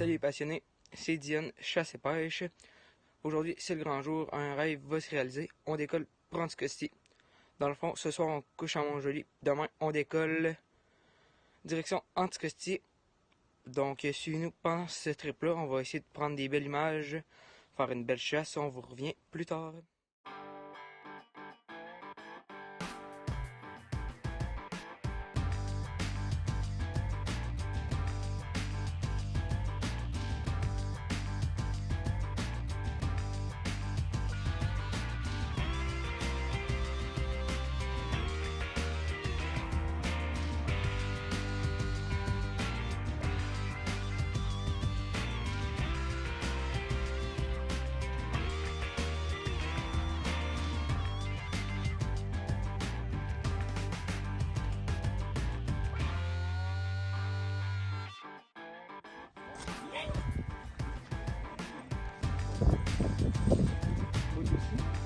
Salut les passionnés, c'est Diane, chasse et pêche. Aujourd'hui, c'est le grand jour, un rêve va se réaliser. On décolle pour Anticosti. Dans le fond, ce soir, on couche à Montjoly. Demain, on décolle direction Anticosti. Donc, suivez-nous pendant ce trip-là. On va essayer de prendre des belles images, faire une belle chasse. On vous revient plus tard.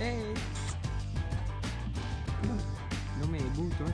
Hey! Non mais beau toi.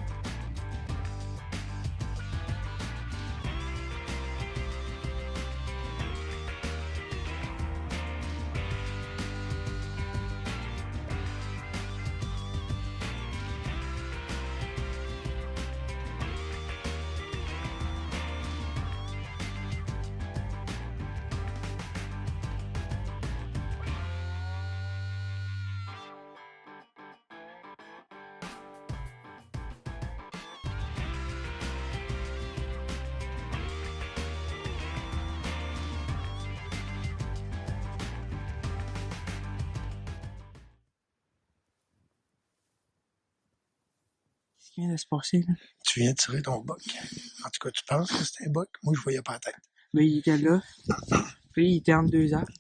Qu'est-ce qui vient de se passer là? Tu viens de tirer ton boc. En tout cas, tu penses que c'était un boc? Moi, je voyais pas la tête. Ben, il était là. Puis il était entre deux arbres.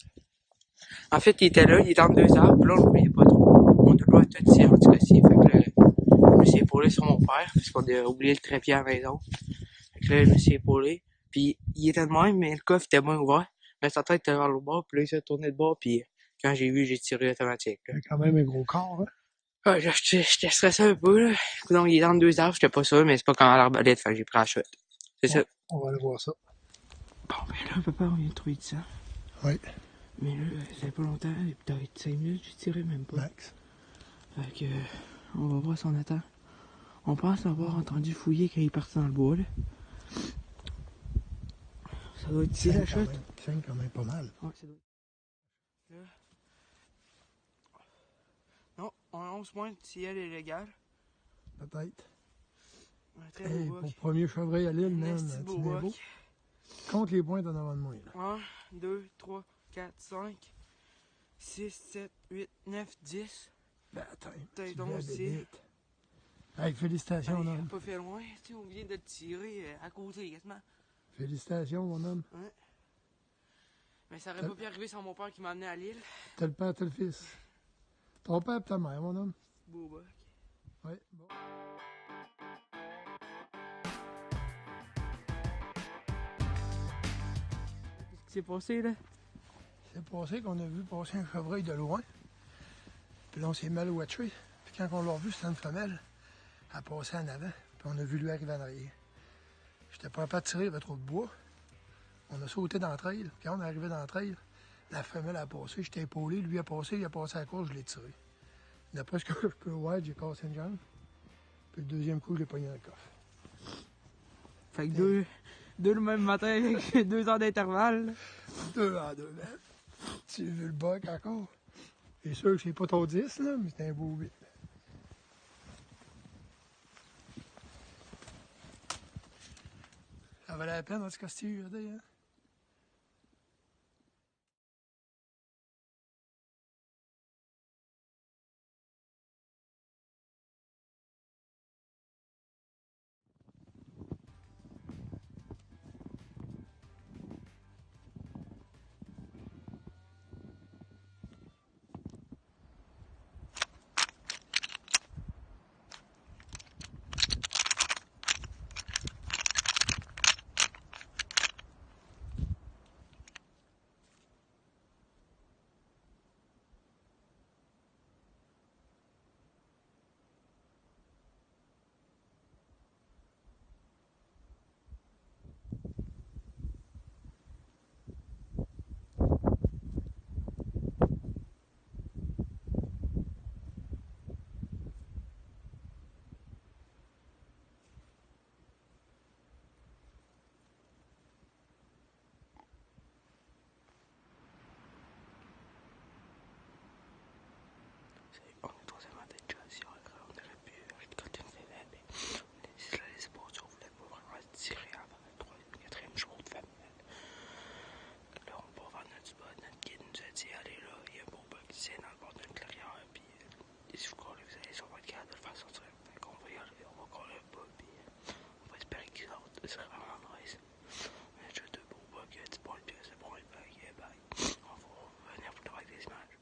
En fait, il était là, il était entre deux arbres. Puis là, on le voyait pas trop. On a le droit à tout tirer en Anticosti. Fait que là, je me suis épaulé sur mon père. Parce qu'on a oublié le trépied à la maison. Fait que là, je me suis épaulé. Puis il était de même, mais le coffre était moins ouvert. Mais sa tête était vers le bord. Puis là, il s'est tourné de bord. Puis quand j'ai vu, j'ai tiré automatique. Il y a quand même un gros corps, hein? Ouais, j'étais stressé un peu, là. Donc, il est dans deux arbres, j'étais pas sûr, mais c'est pas comme à l'arbalète, fait que j'ai pris la chute. C'est ça. On va aller voir ça. Bon, ben là, papa, on vient de trouver de ça. Oui. Mais là, ça fait pas longtemps, peut-être 5 minutes, j'ai tiré même pas. Max. Fait que, on va voir si on attend. On pense avoir entendu fouiller quand il est parti dans le bois, là. Ça doit être ici, la chute. Il saigne quand même pas mal. Ouais, ça doit être. Là. Non, on a 11 points de ciel illégal. Peut-être. Un très Hey, beau pour boc. premier chevreuil à l'île, Un man, esti tu beau viens beau. boc. Compte les points en avant de moi, là. 1, 2, 3, 4, 5, 6, 7, 8, 9, 10. Ben, attends. Peut-être Tu 11 viens aussi. vite. Hey, félicitations, On mon n'a homme. pas fait loin, tu sais, on vient de tirer à côté quasiment. Félicitations, mon homme. Ouais. Mais ça aurait pas pu arriver sans mon père qui m'a amené à l'île. T'as le père, t'as le fils. Ton père et ta mère, mon homme. Beau boc. Oui, bon. Qu'est-ce qui s'est passé là? C'est passé qu'on a vu passer un chevreuil de loin. Puis là, on s'est mal watché. Puis quand on l'a revu, c'était une femelle. Elle passait en avant. Puis on a vu lui arriver en arrière. J'étais pas capable de tirer, il y avait trop de bois. On a sauté dans le trail. Quand on est arrivé dans le trail, la femelle a passé. J'étais épaulé. Lui a passé, il a passé à la course, je l'ai tiré. D'après ce que je peux voir, j'ai cassé une jambe. Puis le deuxième coup, je l'ai pogné dans le coffre. Fait que deux le même matin avec 2 heures d'intervalle. 2 en 2 mètres. Tu as vu le boc encore? C'est sûr que c'est pas ton 10, là, mais c'est un beau 8. Ça valait la peine, en tout cas, si tu hein? dit, allez là, il y a un beau bug ici dans le bord d'une clairière, puis si vous courez, vous allez sûrement être capable de le faire sortir. Fait qu'on va y aller, on va courir un peu, puis on va espérer qu'il sorte. C'est vraiment nice. On a déjà 2 beaux bugs, 10 points de c'est bon, le bug, bye. On va venir pour avec des images.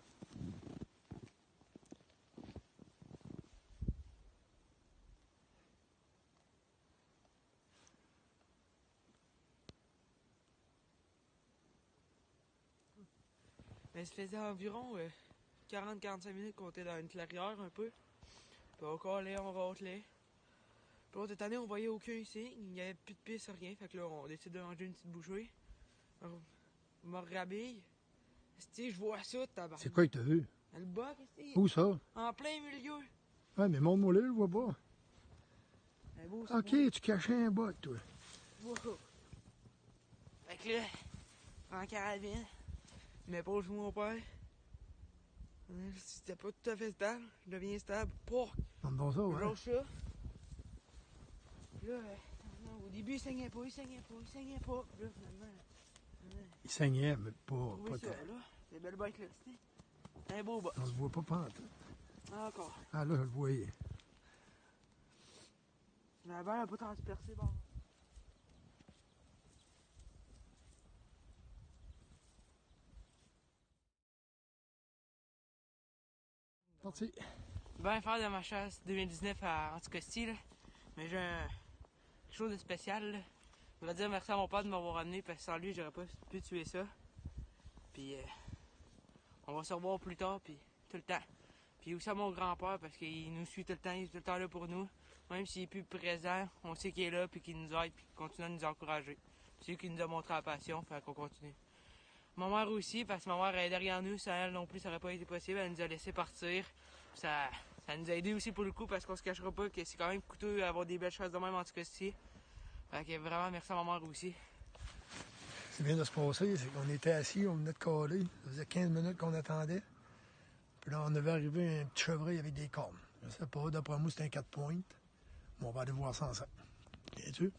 Mais ça faisait environ 40-45 minutes qu'on était dans une clairière un peu. Puis on collait, on rôtelait. Puis l'autre année, on voyait aucun signe. Il n'y avait plus de piste, rien. Fait que là, on décide de manger une petite bouchée. On me rhabille. Je vois ça, tabarnak. C'est quoi que t'as vu? Le bug, Où ça? en plein milieu. Ouais, mais montre-moi là, je le vois pas. Beau, Ok, beau. tu cachais un bug, toi. Wow. Fait que là, en carabine, je m'épaule sur mon père. C'était pas tout à fait stable. Je deviens stable. Pouah! On me donne ça, Je ouais. lâche ça. Là, non, au début, il saignait pas. Puis là, finalement, Il saignait, mais pas oui, ça, tant. là. C'est belle bête, là. C'est un beau bas. On le voit pas pantoute. Encore. Ah là, je le voyais. La balle a pas transpercé, bon. Parti. Ben faire de ma chasse 2019 à Anticosti, là. Mais j'ai quelque chose de spécial, là. Je voudrais dire merci à mon père de m'avoir amené, parce que sans lui, j'aurais pas pu tuer ça. Puis, on va se revoir plus tard, puis tout le temps. Puis aussi à mon grand-père, parce qu'il nous suit tout le temps, il est tout le temps là pour nous. Même s'il est plus présent, on sait qu'il est là, puis qu'il nous aide, puis qu'il continue à nous encourager. C'est lui qui nous a montré la passion, fait qu'on continue. Ma mère aussi, parce que ma mère est derrière nous, sans elle non plus, ça aurait pas été possible, elle nous a laissé partir. Ça nous a aidé aussi pour le coup, parce qu'on se cachera pas que c'est quand même coûteux d'avoir des belles choses de même en tout cas ci. Fait que vraiment, merci à ma mère aussi. Ce qui vient de se passer, c'est qu'on était assis, on venait de caler. Ça faisait 15 minutes qu'on attendait. Puis là, on avait arrivé un petit chevreuil avec des cornes. Je sais pas, d'après moi, c'était un 4 pointes. Mais on va aller voir ça ensemble. Viens-tu?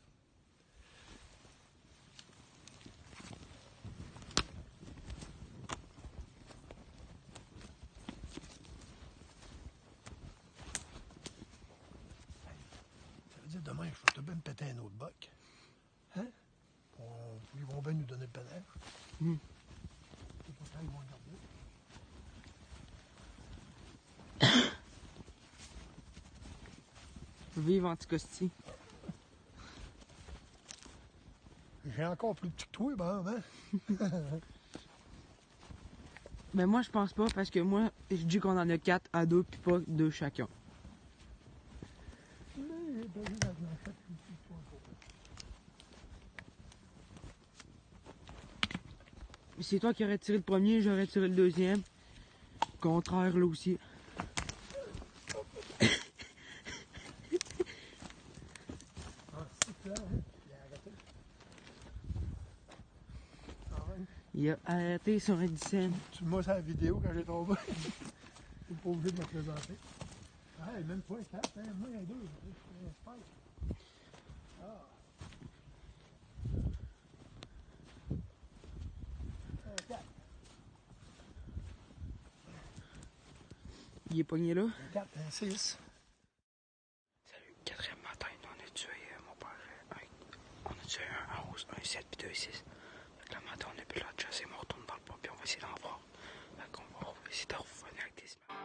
Ça veut dire demain, je vais te bien me péter un autre boc. Hein? Ils vont bien nous donner le pénal. C'est pour ça qu'ils vont le garder. Vive Anticosti. J'ai encore plus petit que toi, ben, hein? Mais moi, je pense pas, parce que moi, je dis qu'on en a 4 à 2, puis pas 2 chacun. C'est toi qui aurais tiré le premier, j'aurais tiré le deuxième. Contraire, là aussi. Il a arrêté sur un 10. Tu me montres la vidéo quand j'ai tombé. Je suis pas obligé de me présenter. Ah, même pas un 4, hein? Moi, un 2. Ah. Un 4. Il est pogné là. Un 4, un 6. Salut, 4e matin, on a tué mon père. On a tué un 11, un 7 puis 2 6. Fait que le matin, on a plus la chasse et on retourne dans le bois puis on va essayer d'en voir. Fait qu'on va essayer de revenir avec des images.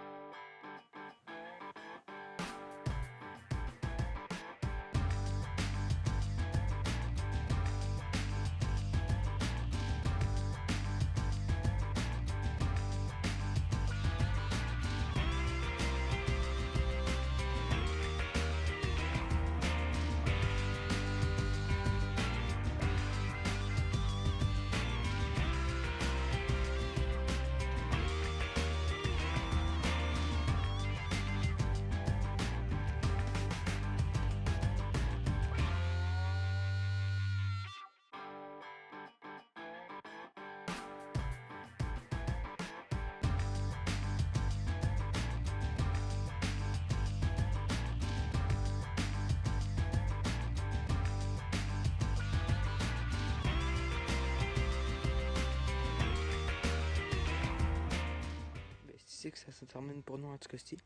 ici que ça se termine pour nous en tout cas-ci.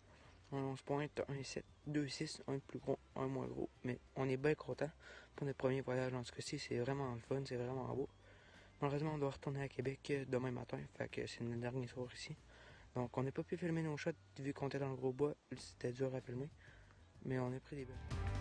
On se pointe 1,7, 2,6, un plus gros, un moins gros. Mais on est bien content pour notre premier voyage en tout cas-ci. C'est vraiment le fun, c'est vraiment beau. Malheureusement, on doit retourner à Québec demain matin. Fait que c'est notre dernier soir ici. Donc on n'a pas pu filmer nos shots vu qu'on était dans le gros bois. C'était dur à filmer. Mais on a pris des belles.